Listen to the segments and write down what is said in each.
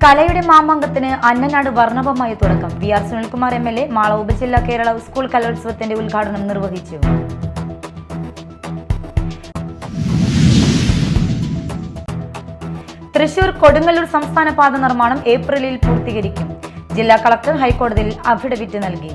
കലയുടെ മാമാങ്കത്തിന് അന്നനാട് വർണ്ണവമായ തുടക്കം. വി.ആർ. സുനിൽകുമാർ എം.എൽ.എ. മാള ഉപജില്ലാ കേരള സ്കൂൾ കലോത്സവത്തിന്റെ ഉദ്ഘാടനം നിർവഹിച്ചു. തൃശൂർ കൊടുങ്ങല്ലൂർ സംസ്ഥാന പാത നിർമ്മാണം ഏപ്രിലിൽ പൂർത്തീകരിക്കും. ജില്ലാ കളക്ടർ ഹൈക്കോടതിയിൽ അഫിഡവിറ്റ് നൽകി.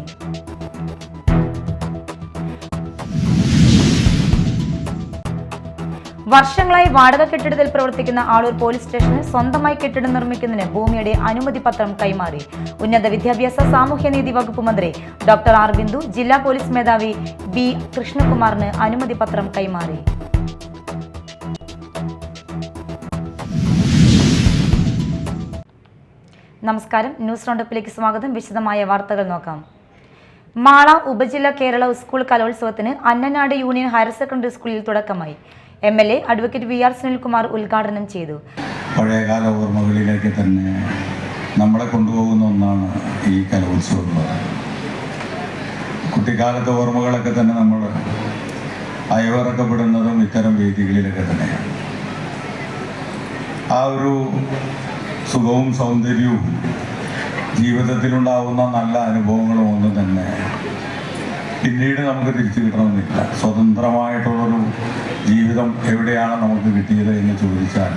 വർഷങ്ങളായി വാടക കെട്ടിടത്തിൽ പ്രവർത്തിക്കുന്ന ആളൂർ പോലീസ് സ്റ്റേഷന് സ്വന്തമായി കെട്ടിടം നിർമ്മിക്കുന്നതിന് ഭൂമിയുടെ അനുമതി പത്രം കൈമാറി. ഉന്നത വിദ്യാഭ്യാസ സാമൂഹ്യനീതി വകുപ്പ് മന്ത്രി ഡോക്ടർ ആർ ബിന്ദു ജില്ലാ പോലീസ് മേധാവി ബി കൃഷ്ണകുമാറിന് അനുമതി പത്രം കൈമാറി. നമസ്കാരം, ന്യൂസ് റൗണ്ടപ്പിലേക്ക് സ്വാഗതം. വിശദമായ വാർത്തകൾ നോക്കാം. മാള ഉപജില്ലാ കേരള സ്കൂൾ കലോത്സവത്തിന് അന്നനാട് യൂണിയൻ ഹയർ സെക്കൻഡറി സ്കൂളിൽ തുടക്കമായി. എം.എൽ.എ. അഡ്വക്കേറ്റ് വി.ആർ. സുനിൽകുമാർ ഉദ്ഘാടനം ചെയ്തു. പഴയകാല ഓർമ്മകളിലേക്ക് തന്നെ നമ്മളെ കൊണ്ടുപോകുന്ന ഒന്നാണ് ഈ കലോത്സവം. കുട്ടിക്കാലത്തെ ഓർമ്മകളൊക്കെ തന്നെ നമ്മൾ അയവിറക്കപ്പെടുന്നതും ഇത്തരം വേദികളിലൊക്കെ തന്നെയാണ്. ആ ഒരു സുഖവും സൗന്ദര്യവും ജീവിതത്തിലുണ്ടാവുന്ന നല്ല അനുഭവങ്ങളും ഒന്നും തന്നെ പിന്നീട് നമുക്ക് തിരിച്ചു കിട്ടണമെന്നില്ല. സ്വതന്ത്രമായിട്ടുള്ളൊരു ജീവിതം എവിടെയാണ് നമുക്ക് കിട്ടിയത് എന്ന് ചോദിച്ചാൽ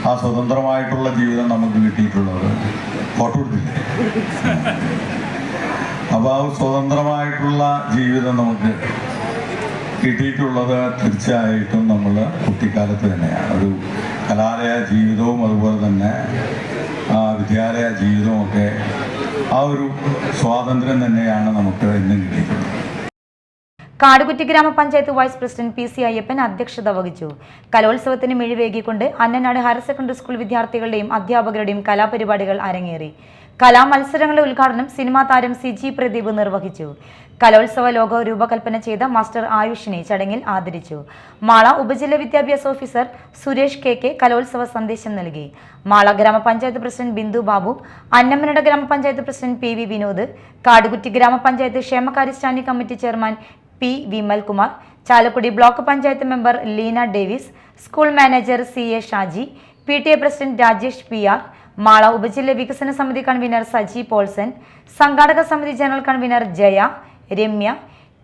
ആ സ്വതന്ത്രമായിട്ടുള്ള ജീവിതം നമുക്ക് കിട്ടിയിട്ടുള്ളത് കോട്ടൂർത്തില്ലേ. അപ്പോൾ ആ സ്വതന്ത്രമായിട്ടുള്ള ജീവിതം നമുക്ക് കിട്ടിയിട്ടുള്ളത് തീർച്ചയായിട്ടും നമ്മൾ കുട്ടിക്കാലത്ത് തന്നെയാണ്. ഒരു കലാലയ ജീവിതവും അതുപോലെ തന്നെ വിദ്യാലയ ജീവിതവും ഒക്കെ ആ ഒരു സ്വാതന്ത്ര്യം തന്നെയാണ് നമുക്ക് എന്നും കിട്ടിയിട്ടുള്ളത്. കാടുകുറ്റി ഗ്രാമപഞ്ചായത്ത് vice president P C Ayyappan അധ്യക്ഷത വഹിച്ചു. കലോത്സവത്തിന് മിഴിവേകിക്കൊണ്ട് അന്നനാട് ഹയർ സെക്കൻഡറി സ്കൂൾ വിദ്യാർത്ഥികളുടെയും അധ്യാപകരുടെയും കലാപരിപാടികൾ അരങ്ങേറി. കലാമത്സരങ്ങളുടെ ഉദ്ഘാടനം സിനിമാ താരം സിജി പ്രദീപ് നിർവഹിച്ചു. കലോത്സവ ലോഗോ രൂപകൽപ്പന ചെയ്ത മാസ്റ്റർ ആയുഷിനെ ചടങ്ങിൽ ആദരിച്ചു. മാള ഉപജില്ലാ വിദ്യാഭ്യാസ ഓഫീസർ സുരേഷ് കെ കലോത്സവ സന്ദേശം നൽകി. മാള ഗ്രാമപഞ്ചായത്ത് പ്രസിഡന്റ് ബിന്ദു ബാബു, അന്നമനട ഗ്രാമപഞ്ചായത്ത് president P V Vinod, Kadukutty ഗ്രാമപഞ്ചായത്ത് ക്ഷേമകാര്യ standing committee chairman P Vimalkumar, Chalakudy block panchayat member Leena Davis, school manager C A Shaji, PTA president Rajesh PR, Mala ഉപജില്ല വികസന സമിതി കൺവീനർ സജി പോൾസൺ, സംഘാടക സമിതി general convener Jaya, Ramya,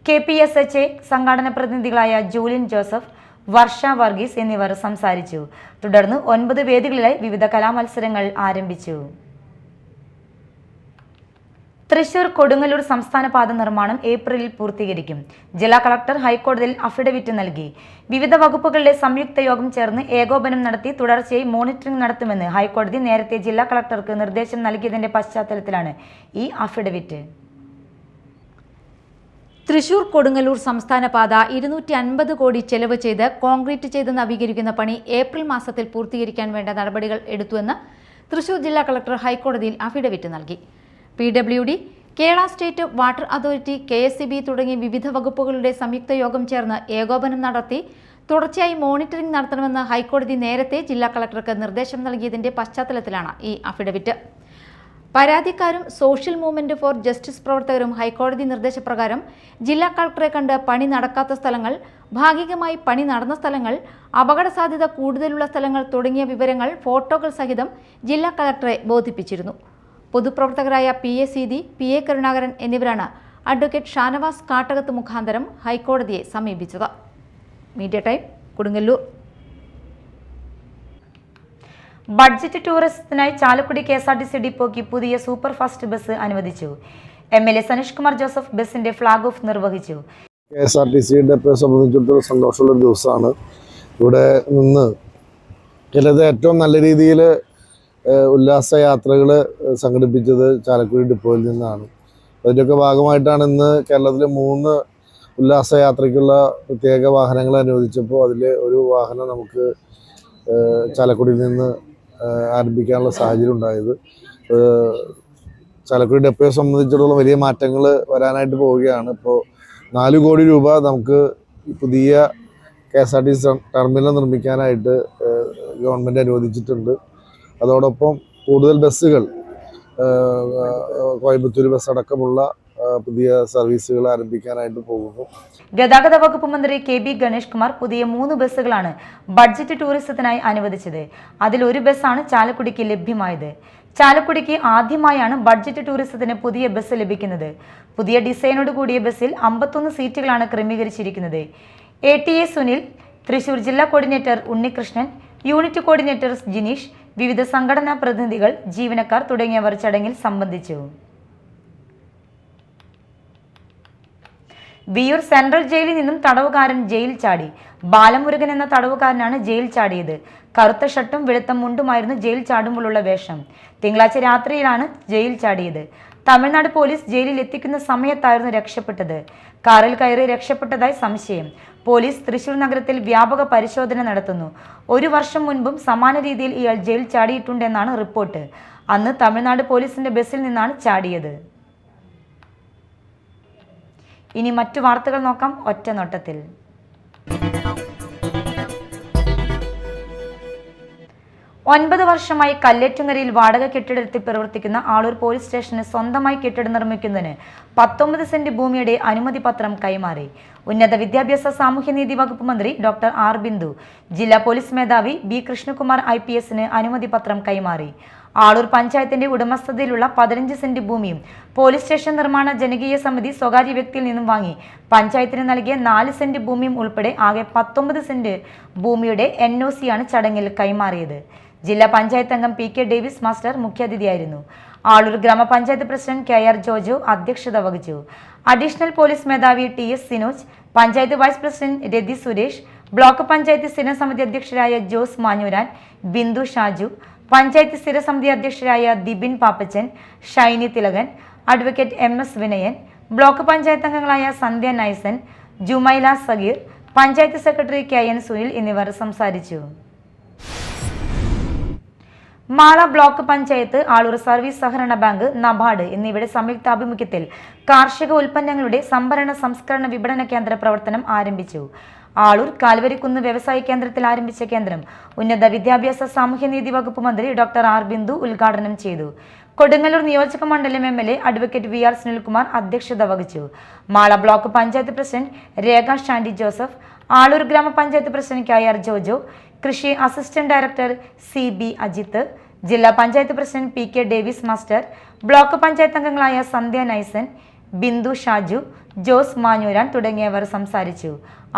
KPSHA സംഘാടന പ്രതിനിധികളായ ജൂലിൻ ജോസഫ്, വർഷ വർഗീസ് എന്നിവർ സംസാരിച്ചു. തുടർന്ന് 9 വേദികളിലായി വിവിധ കലാമത്സരങ്ങൾ ആരംഭിച്ചു. തൃശൂർ കൊടുങ്ങല്ലൂർ സംസ്ഥാന പാത നിർമ്മാണം ഏപ്രിലിൽ പൂർത്തീകരിക്കും. ജില്ലാ കളക്ടർ ഹൈക്കോടതിയിൽ അഫിഡവിറ്റ് നൽകി. വിവിധ വകുപ്പുകളുടെ സംയുക്ത യോഗം ചേർന്ന് ഏകോപനം നടത്തി തുടർച്ചയായി മോണിറ്ററിംഗ് നടത്തുമെന്ന് ഹൈക്കോടതി നേരത്തെ ജില്ലാ കളക്ടർക്ക് നിർദ്ദേശം നൽകിയതിന്റെ പശ്ചാത്തലത്തിലാണ് ഈ അഫിഡവിറ്റ്. തൃശൂർ കൊടുങ്ങല്ലൂർ സംസ്ഥാന പാത 250 കോടി ചെലവ് ചെയ്ത് കോൺക്രീറ്റ് ചെയ്ത് നവീകരിക്കുന്ന പണി ഏപ്രിൽ മാസത്തിൽ പൂർത്തീകരിക്കാൻ വേണ്ട നടപടികൾ എടുത്തുവെന്ന് തൃശൂർ ജില്ലാ കളക്ടർ ഹൈക്കോടതിയിൽ അഫിഡവിറ്റ് നൽകി. PWD, Kerala state water authority, KSEB തുടങ്ങിയ വിവിധ വകുപ്പുകളുടെ സംയുക്ത യോഗം ചേർന്ന് ഏകോപനം നടത്തി തുടർച്ചയായി മോണിറ്ററിംഗ് നടത്തണമെന്ന് ഹൈക്കോടതി നേരത്തെ ജില്ലാ കളക്ടർക്ക് നിർദ്ദേശം നൽകിയതിന്റെ പശ്ചാത്തലത്തിലാണ് ഈ അഫിഡവിറ്റ്. പരാതിക്കാരും സോഷ്യൽ മൂവ്മെന്റ് ഫോർ ജസ്റ്റിസ് പ്രവർത്തകരും ഹൈക്കോടതി നിർദ്ദേശപ്രകാരം ജില്ലാ കളക്ടറെ കണ്ട് പണി നടക്കാത്ത സ്ഥലങ്ങൾ, ഭാഗികമായി പണി നടന്ന സ്ഥലങ്ങൾ, അപകട സാധ്യത കൂടുതലുള്ള സ്ഥലങ്ങൾ തുടങ്ങിയ വിവരങ്ങൾ ഫോട്ടോകൾ സഹിതം ജില്ലാ കളക്ടറെ ബോധിപ്പിച്ചിരുന്നു. പൊതുപ്രവർത്തകരായ PA സീതി, PA കരുണാകരൻ എന്നിവരാണ് അഡ്വക്കേറ്റ് ഷാനവാസ് കാട്ടകത്ത് മുഖാന്തരം ഹൈക്കോടതിയെ സമീപിച്ചത്. Media time, Kodungallur. ബഡ്ജറ്റ് ടൂറിസത്തിനായി ചാലക്കുടി KSRTC ഡിപ്പോയ്ക്ക് പുതിയ സൂപ്പർ ഫാസ്റ്റ് ബസ് അനുവദിച്ചു. MLA സനീഷ് കുമാർ ജോസഫ് ബസിന്റെ ഫ്ളാഗ് ഓഫ് നിർവഹിച്ചു. KSRTC ഡിപ്പോയെ സംബന്ധിച്ചിടത്തോളം സന്തോഷമുള്ള ദിവസമാണ്. ഇവിടെ നിന്ന് ചിലത് ഏറ്റവും നല്ല രീതിയിൽ ഉല്ലാസയാത്രകൾ സംഘടിപ്പിച്ചത് ചാലക്കുടി ഡിപ്പോയിൽ നിന്നാണ്. അതിൻ്റെയൊക്കെ ഭാഗമായിട്ടാണ് ഇന്ന് കേരളത്തിലെ 3 ഉല്ലാസയാത്രയ്ക്കുള്ള പ്രത്യേക വാഹനങ്ങൾ അനുവദിച്ചപ്പോൾ അതിൽ ഒരു വാഹനം നമുക്ക് ചാലക്കുടിയിൽ നിന്ന് ആരംഭിക്കാനുള്ള സാഹചര്യം ഉണ്ടായത്. ചാലക്കുടി ഡിപ്പോയെ സംബന്ധിച്ചിടത്തോളം വലിയ മാറ്റങ്ങൾ വരാനായിട്ട് പോവുകയാണ്. ഇപ്പോൾ 4 കോടി രൂപ നമുക്ക് പുതിയ KSRTC ടെർമിനൽ നിർമ്മിക്കാനായിട്ട് ഗവൺമെൻറ് അനുവദിച്ചിട്ടുണ്ട്. അതോടൊപ്പം കൂടുതൽ ബസ്സുകൾ, കോയമ്പത്തൂർ ബസ് അടക്കമുള്ള പുതിയ സർവീസുകൾ ആരംഭിക്കാനായിട്ട് പോകുന്നു. ഗതാഗത വകുപ്പ് മന്ത്രി KB ഗണേഷ് കുമാർ പുതിയ 3 ബസ്സുകളാണ് ബഡ്ജറ്റ് ടൂറിസത്തിനായി അനുവദിച്ചത്. അതിൽ ഒരു ബസ്സാണ് ചാലക്കുടിക്ക് ലഭ്യമായത്. ചാലക്കുടിക്ക് ആദ്യമായാണ് ബഡ്ജറ്റ് ടൂറിസത്തിന് പുതിയ ബസ് ലഭിക്കുന്നത്. പുതിയ ഡിസൈനോട് കൂടിയ ബസ്സിൽ 51 സീറ്റുകളാണ് ക്രമീകരിച്ചിരിക്കുന്നത്. ATA സുനിൽ, തൃശൂർ ജില്ലാ coordinator Unnikrishnan, unit coordinator Jineesh, വിവിധ സംഘടനാ പ്രതിനിധികൾ, ജീവനക്കാർ തുടങ്ങിയവർ ചടങ്ങിൽ സംബന്ധിച്ചു. വിയൂർ സെൻട്രൽ ജയിലിൽ നിന്നും തടവുകാരൻ ജയിൽ ചാടി. ബാലമുരുകൻ എന്ന തടവുകാരനാണ് ജയിൽ ചാടിയത്. കറുത്ത ഷർട്ടും വെളുത്ത മുണ്ടുമായിരുന്നു ജയിൽ ചാടുമ്പോഴുള്ള വേഷം. തിങ്കളാഴ്ച രാത്രിയിലാണ് ജയിൽ ചാടിയത്. തമിഴ്നാട് പോലീസ് ജയിലിൽ എത്തിക്കുന്ന സമയത്തായിരുന്നു രക്ഷപ്പെട്ടത്. കാറിൽ കയറി രക്ഷപ്പെട്ടതായി സംശയം. പോലീസ് തൃശൂർ നഗരത്തിൽ വ്യാപക പരിശോധന നടത്തുന്നു. 1 വർഷം മുൻപും സമാന രീതിയിൽ ഇയാൾ ജയിൽ ചാടിയിട്ടുണ്ടെന്നാണ് റിപ്പോർട്ട്. അന്ന് തമിഴ്നാട് പോലീസിന്റെ ബസ്സിൽ നിന്നാണ് ചാടിയത്. ഇനി മറ്റു വാർത്തകൾ നോക്കാം ഒറ്റ നോട്ടത്തിൽ. 9 വർഷമായി കല്ലേറ്റുങ്ങരയിൽ വാടക കെട്ടിടത്തിൽ പ്രവർത്തിക്കുന്ന ആളൂർ പോലീസ് സ്റ്റേഷന് സ്വന്തമായി കെട്ടിടം നിർമ്മിക്കുന്നതിന് 19 സെന്റ് ഭൂമിയുടെ അനുമതി പത്രം കൈമാറി. ഉന്നത വിദ്യാഭ്യാസ സാമൂഹ്യനീതി വകുപ്പ് മന്ത്രി ഡോക്ടർ ആർ ബിന്ദു ജില്ലാ പോലീസ് മേധാവി B കൃഷ്ണകുമാർ IPSന് അനുമതി പത്രം കൈമാറി. ആളൂർ പഞ്ചായത്തിന്റെ ഉടമസ്ഥതയിലുള്ള 15 സെന്റ് ഭൂമിയും പോലീസ് സ്റ്റേഷൻ നിർമ്മാണ ജനകീയ സമിതി സ്വകാര്യ വ്യക്തിയിൽ നിന്നും വാങ്ങി പഞ്ചായത്തിന് നൽകിയ 4 സെന്റ് ഭൂമിയും ഉൾപ്പെടെ ആകെ 19 സെന്റ് ഭൂമിയുടെ NOC ആണ് ചടങ്ങിൽ കൈമാറിയത്. ജില്ലാ പഞ്ചായത്ത് അംഗം PK ഡേവിസ് മാസ്റ്റർ മുഖ്യാതിഥിയായിരുന്നു. ആളൂർ ഗ്രാമപഞ്ചായത്ത് പ്രസിഡന്റ് KR ജോജോ അധ്യക്ഷത വഹിച്ചു. അഡീഷണൽ പോലീസ് മേധാവി TS Sinoj, panchayat vice president Rathi Suresh, block panchayat സ്ഥിരസമിതി അധ്യക്ഷരായ ജോസ് മാഞ്ഞൂരാൻ, ബിന്ദു ഷാജു, പഞ്ചായത്ത് സ്ഥിരസമിതി അധ്യക്ഷരായ Dibin Pappachan, Shiny Thilakan, advocate MS Vinayan, block panchayat അംഗങ്ങളായ സന്ധ്യ നൈസൻ, ജുമൈല സഗീർ, പഞ്ചായത്ത് സെക്രട്ടറി KN സുനിൽ എന്നിവർ സംസാരിച്ചു. മാള ബ്ലോക്ക് പഞ്ചായത്ത്, ആളൂർ സർവീസ് സഹകരണ ബാങ്ക്, നബാർഡ് എന്നിവയുടെ സംയുക്താഭിമുഖ്യത്തിൽ കാർഷിക ഉൽപ്പന്നങ്ങളുടെ സംഭരണ സംസ്കരണ വിപണന കേന്ദ്ര പ്രവർത്തനം ആരംഭിച്ചു. ആളൂർ കാൽവരിക്കുന്ന് വ്യവസായ കേന്ദ്രത്തിൽ ആരംഭിച്ച കേന്ദ്രം ഉന്നത വിദ്യാഭ്യാസ സാമൂഹ്യനീതി വകുപ്പ് മന്ത്രി ഡോക്ടർ ആർ ബിന്ദു ഉദ്ഘാടനം ചെയ്തു. കൊടുങ്ങല്ലൂർ നിയോജക മണ്ഡലം MLA അഡ്വക്കേറ്റ് VR സുനിൽകുമാർ അധ്യക്ഷത വഹിച്ചു. മാള ബ്ലോക്ക് പഞ്ചായത്ത് പ്രസിഡന്റ് രേഖ ഷാൻഡി ജോസഫ്, ആളൂർ ഗ്രാമപഞ്ചായത്ത് പ്രസിഡന്റ് KR ജോജോ, കൃഷി അസിസ്റ്റന്റ് ഡയറക്ടർ CB അജിത്ത്, ജില്ലാ panchayat president PK Davis master, block panchayat അംഗങ്ങളായ സന്ധ്യ നൈസൻ, ബിന്ദു ഷാജു, ജോസ് മാഞ്ഞൂരാൻ തുടങ്ങിയവർ സംസാരിച്ചു.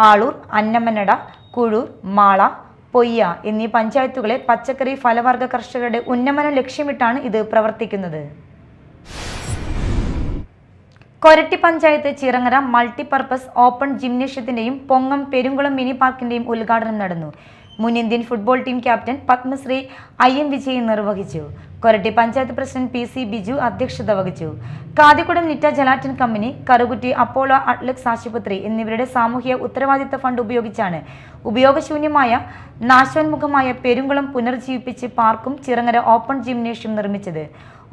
ആളൂർ, അന്നമനട, കുഴൂർ, മാള, പൊയ്യ എന്നീ പഞ്ചായത്തുകളെ പച്ചക്കറി ഫലവർഗ കർഷകരുടെ ഉന്നമനം ലക്ഷ്യമിട്ടാണ് ഇത് പ്രവർത്തിക്കുന്നത്. കൊരട്ടി പഞ്ചായത്ത് ചിറങ്ങര മൾട്ടിപർപ്പസ് ഓപ്പൺ ജിംനേഷ്യത്തിന്റെയും പൊങ്ങം പെരുങ്കുളം മിനി പാർക്കിന്റെയും ഉദ്ഘാടനം നടന്നു. മുൻ Indian football team captain Padmashri IM Vijayan നിർവഹിച്ചു. കൊരട്ടി പഞ്ചായത്ത് പ്രസിഡന്റ് PC ബിജു അധ്യക്ഷത വഹിച്ചു. Kathikudam Nitta gelatin company, Karukutty Apollo Adlux ആശുപത്രി എന്നിവരുടെ സാമൂഹ്യ ഉത്തരവാദിത്ത ഫണ്ട് ഉപയോഗിച്ചാണ് ഉപയോഗശൂന്യമായ നാശോന്മുഖമായ പെരുങ്കുളം പുനർജീവിപ്പിച്ച് പാർക്കും ചിറങ്ങര ഓപ്പൺ ജിംനേഷ്യം നിർമ്മിച്ചത്.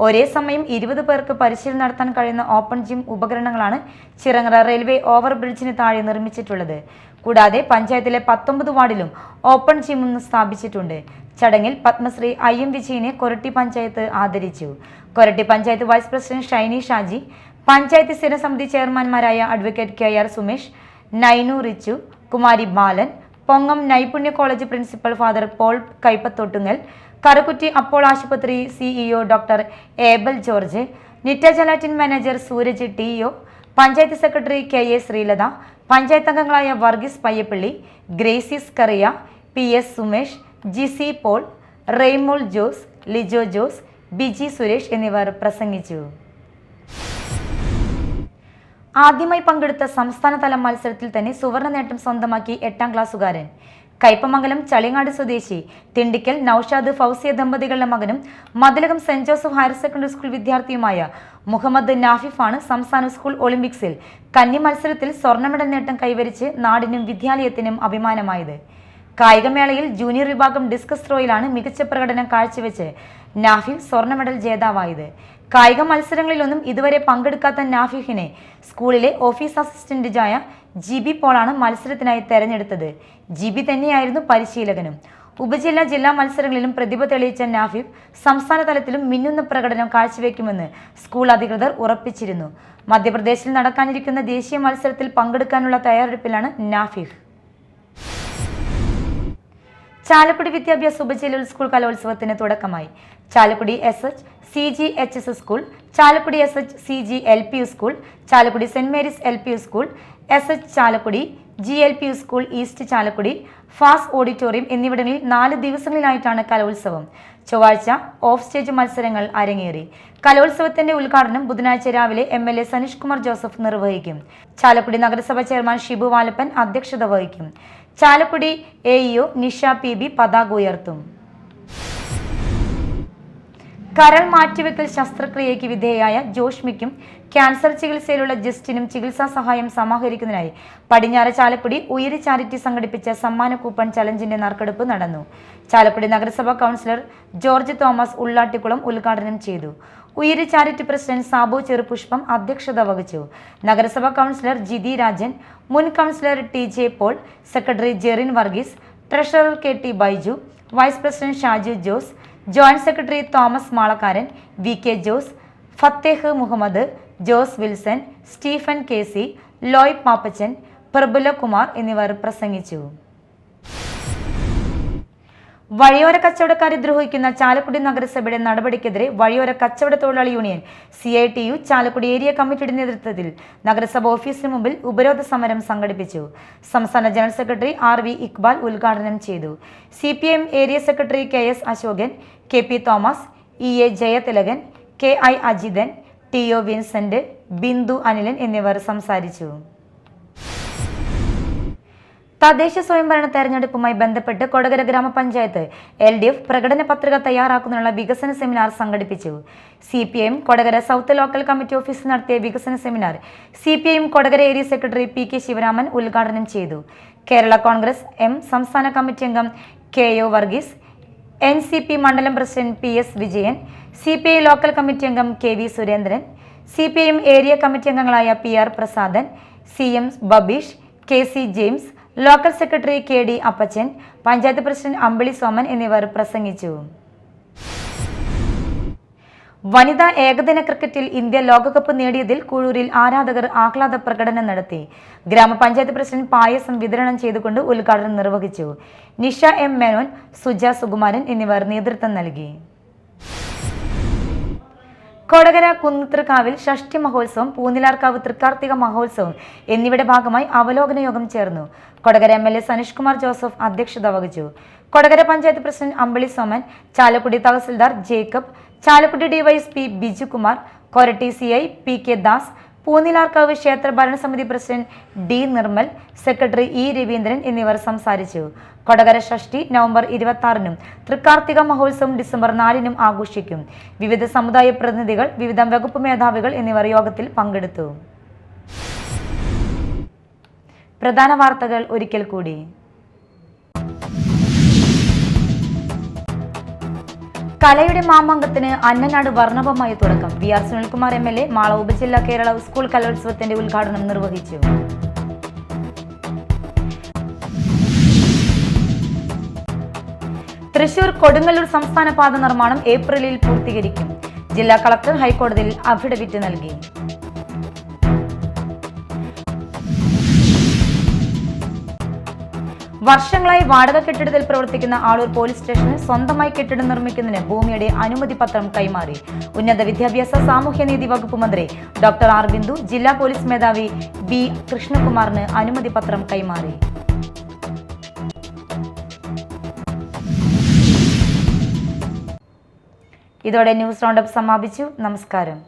ഒരേ സമയം 20 പേർക്ക് പരിശീലനം നടത്താൻ കഴിയുന്ന ഓപ്പൺ ജിം ഉപകരണങ്ങളാണ് ചിറങ്ങര റെയിൽവേ ഓവർ ബ്രിഡ്ജിന് താഴെ നിർമ്മിച്ചിട്ടുള്ളത്. കൂടാതെ പഞ്ചായത്തിലെ 19 വാർഡിലും ഓപ്പൺ ജിം സ്ഥാപിച്ചിട്ടുണ്ട്. ചടങ്ങിൽ പത്മശ്രീ IM വിജയനെ കൊരട്ടി പഞ്ചായത്ത് ആദരിച്ചു. കൊരട്ടി പഞ്ചായത്ത് വൈസ് പ്രസിഡന്റ് ഷൈനി ഷാജി, പഞ്ചായത്ത് സ്ഥിരസമിതി ചെയർമാൻമാരായ advocate KR Sumesh, Nainu Richu, Kumari Balan, Pongam Naipunya college principal father Paul Kaippathottungal, Karukutty Apollo ആശുപത്രി CEO doctor Abel George, Nitta gelatin manager Sooraj TO, panchayat secretary KA Sreelatha, panchayat അംഗങ്ങളായ വർഗീസ് പയ്യപ്പള്ളി, ഗ്രേസിസ് കറിയ, PS സുമേഷ്, GC പോൾ, റെയ്മോൾ ജോസ്, ലിജോ ജോസ്, ബിജി സുരേഷ് എന്നിവർ പ്രസംഗിച്ചു. ആദ്യമായി പങ്കെടുത്ത സംസ്ഥാനതല മത്സരത്തിൽ തന്നെ സുവർണ നേട്ടം സ്വന്തമാക്കി 8ാം ക്ലാസ്സുകാരൻ. കയ്പമംഗലം ചളിങ്ങാട് സ്വദേശി തിണ്ടിക്കൽ നൌഷാദ് ഫൗസിയ ദമ്പതികളുടെ മകനും Mathilakam saint Joseph higher secondary school വിദ്യാർത്ഥിയുമായ മുഹമ്മദ് നാഫിഫാണ് സംസ്ഥാന സ്കൂൾ ഒളിമ്പിക്സിൽ കന്നി മത്സരത്തിൽ സ്വർണ്ണ മെഡൽ നേട്ടം കൈവരിച്ച് നാടിനും വിദ്യാലയത്തിനും അഭിമാനമായത്. കായികമേളയിൽ ജൂനിയർ വിഭാഗം ഡിസ്കസ് ത്രോയിലാണ് മികച്ച പ്രകടനം കാഴ്ചവെച്ച് നാഫിഫ് സ്വർണ്ണ മെഡൽ ജേതാവായത്. കായിക മത്സരങ്ങളിലൊന്നും ഇതുവരെ പങ്കെടുക്കാത്ത നാഫിഫിനെ സ്കൂളിലെ ഓഫീസ് അസിസ്റ്റന്റായ GB പോളാണ് മത്സരത്തിനായി തെരഞ്ഞെടുത്തത്. GB തന്നെയായിരുന്നു പരിശീലകനും. ഉപജില്ലാ ജില്ലാ മത്സരങ്ങളിലും പ്രതിഭ തെളിയിച്ച നാഫിഫ് സംസ്ഥാന തലത്തിലും മിന്നുന്ന പ്രകടനം കാഴ്ചവെക്കുമെന്ന് സ്കൂൾ അധികൃതർ ഉറപ്പിച്ചിരുന്നു. മധ്യപ്രദേശിൽ നടക്കാനിരിക്കുന്ന ദേശീയ മത്സരത്തിൽ പങ്കെടുക്കാനുള്ള തയ്യാറെടുപ്പിലാണ് നാഫിഫ്. ചാലക്കുടി വിദ്യാഭ്യാസ ഉപജില്ലയിൽ സ്കൂൾ കലോത്സവത്തിന് തുടക്കമായി. Chalakudy SH-CG-HS school, Chalakudy SH-CG LP school, Chalakudy saint Mary's LP school, SH Chalakudy GLP school east Chalakudy, ഫാസ് ഓഡിറ്റോറിയം എന്നിവിടങ്ങളിൽ 4 ദിവസങ്ങളിലായിട്ടാണ് കലോത്സവം. ചൊവ്വാഴ്ച ഓഫ് സ്റ്റേജ് മത്സരങ്ങൾ അരങ്ങേറി. കലോത്സവത്തിന്റെ ഉദ്ഘാടനം ബുധനാഴ്ച രാവിലെ MLA സനീഷ് കുമാർ ജോസഫ് നിർവഹിക്കും. ചാലക്കുടി നഗരസഭ ചെയർമാൻ ഷിബു വാലപ്പൻ അധ്യക്ഷത വഹിക്കും. ചാലക്കുടി AEO നിഷ PB പതാക ഉയർത്തും. കരൾ മാറ്റിവെക്കൽ ശസ്ത്രക്രിയയ്ക്ക് വിധേയയായ ജോഷ്മിക്കും ക്യാൻസർ ചികിത്സയിലുള്ള ജസ്റ്റിനും ചികിത്സാ സഹായം സമാഹരിക്കുന്നതിനായി പടിഞ്ഞാറ് ചാലക്കുടി ഉയരി ചാരിറ്റി സംഘടിപ്പിച്ച സമ്മാന കൂപ്പൺ ചലഞ്ചിന്റെ നറുക്കെടുപ്പ് നടന്നു. ചാലക്കുടി നഗരസഭാ കൗൺസിലർ ജോർജ് തോമസ് ഉള്ളാട്ടിക്കുളം ഉദ്ഘാടനം ചെയ്തു. ഉയരി ചാരിറ്റി പ്രസിഡന്റ് സാബു ചെറുപുഷ്പം അധ്യക്ഷത വഹിച്ചു. നഗരസഭാ കൗൺസിലർ ജിതി രാജൻ, മുൻ councillor TJ Paul, secretary Jerin Varghese, treasurer KT Baiju, vice president Shaju Jose, joint secretary Thomas Malakkaran, VK Jose, Fateh Muhammad, Jose Wilson, Stephen KC, Loy Pappachan, Prabula Kumar എന്നിവർ പ്രസംഗിച്ചു. വഴിയോര കച്ചവടക്കാരെ ദ്രോഹിക്കുന്ന ചാലക്കുടി നഗരസഭയുടെ നടപടിക്കെതിരെ വഴിയോര കച്ചവട തൊഴിലാളി യൂണിയൻ CITU ചാലക്കുടി ഏരിയ കമ്മിറ്റിയുടെ നേതൃത്വത്തിൽ നഗരസഭ ഓഫീസിന് മുമ്പിൽ ഉപരോധ സമരം സംഘടിപ്പിച്ചു. സംസ്ഥാന ജനറൽ സെക്രട്ടറി RV ഇക്ബാൽ ഉദ്ഘാടനം ചെയ്തു. CPM area secretary KS Ashokan, KP Thomas, EA Jayathilakan, KI Ajithan, TO Vincent, Bindu Anilan എന്നിവർ സംസാരിച്ചു. തദ്ദേശ സ്വയംഭരണ തെരഞ്ഞെടുപ്പുമായി ബന്ധപ്പെട്ട് കൊടകര ഗ്രാമപഞ്ചായത്ത് LDF പ്രകടന പത്രിക തയ്യാറാക്കുന്നതിനുള്ള വികസന സെമിനാർ സംഘടിപ്പിച്ചു. CPM Kodakara south local committee ഓഫീസിൽ നടത്തിയ വികസന seminar CPM Kodakara area secretary PK Sivaraman ഉദ്ഘാടനം ചെയ്തു. കേരള കോൺഗ്രസ് M സംസ്ഥാന കമ്മിറ്റി അംഗം KO വർഗീസ്, NCP മണ്ഡലം president PS Vijayan, CPI local committee അംഗം KV Surendran, CPM area committee അംഗങ്ങളായ PR Prasadan, CM Babeesh, KC James, local secretary KD അപ്പച്ചൻ, പഞ്ചായത്ത് പ്രസിഡന്റ് അമ്പിളി സോമൻ എന്നിവർ പ്രസംഗിച്ചു. വനിതാ ഏകദിന ക്രിക്കറ്റിൽ ഇന്ത്യ ലോകകപ്പ് നേടിയതിൽ കുഴൂരിൽ ആരാധകർ ആഹ്ലാദ പ്രകടനം നടത്തി. ഗ്രാമപഞ്ചായത്ത് പ്രസിഡന്റ് പായസം വിതരണം ചെയ്തുകൊണ്ട് ഉദ്ഘാടനം നിർവഹിച്ചു. നിഷ M മേനോൻ, സുജ സുകുമാരൻ എന്നിവർ നേതൃത്വം നൽകി. കൊടകര കുന്നത്തൃക്കാവിൽ ഷഷ്ഠി മഹോത്സവം, പൂനിലാർക്കാവ് തൃക്കാർത്തിക മഹോത്സവം എന്നിവയുടെ ഭാഗമായി അവലോകന യോഗം ചേർന്നു. കൊടകര MLA സനീഷ് കുമാർ ജോസഫ് അധ്യക്ഷത വഹിച്ചു. Kodakara panchayat president Ambili Soman, Chalakudy tahsildar Jacob, Chalakudy DYSP Biju Kumar, Koratty CI PK Das, Poonilarkavu ക്ഷേത്ര ഭരണസമിതി president D Nirmal, secretary E Raveendran എന്നിവർ സംസാരിച്ചു. കൊടകര ഷഷ്ഠി നവംബർ 26-നും തൃക്കാർത്തിക മഹോത്സവം ഡിസംബർ 4-നും ആഘോഷിക്കും. വിവിധ സമുദായ പ്രതിനിധികൾ, വിവിധ വകുപ്പ് മേധാവികൾ എന്നിവർ യോഗത്തിൽ പങ്കെടുത്തു. പ്രധാന വാർത്തകൾ ഒരിക്കൽ കൂടി. കലയുടെ മാമാങ്കത്തിന് അന്നനാട് വർണ്ണവമായ തുടക്കം. VR സുനിൽകുമാർ MLA മാള ഉപജില്ലാ കേരള സ്കൂൾ കലോത്സവത്തിന്റെ ഉദ്ഘാടനം നിർവഹിച്ചു. തൃശൂർ കൊടുങ്ങല്ലൂർ സംസ്ഥാന പാത നിർമ്മാണം ഏപ്രിലിൽ പൂർത്തീകരിക്കും. ജില്ലാ കളക്ടർ ഹൈക്കോടതിയിൽ അഫിഡവിറ്റ് നൽകി. വർഷങ്ങളായി വാടക കെട്ടിടത്തിൽ പ്രവർത്തിക്കുന്ന ആളൂർ പോലീസ് സ്റ്റേഷന് സ്വന്തമായി കെട്ടിടം നിർമ്മിക്കുന്നതിന് ഭൂമിയുടെ അനുമതി പത്രം കൈമാറി. ഉന്നത വിദ്യാഭ്യാസ സാമൂഹ്യനീതി വകുപ്പ് മന്ത്രി ഡോക്ടർ R ബിന്ദു ജില്ലാ പോലീസ് മേധാവി B കൃഷ്ണകുമാറിന് അനുമതി പത്രം കൈമാറി. ഇതോടെ ന്യൂസ് റൗണ്ടപ്പ് സമാപിച്ചു. നമസ്കാരം.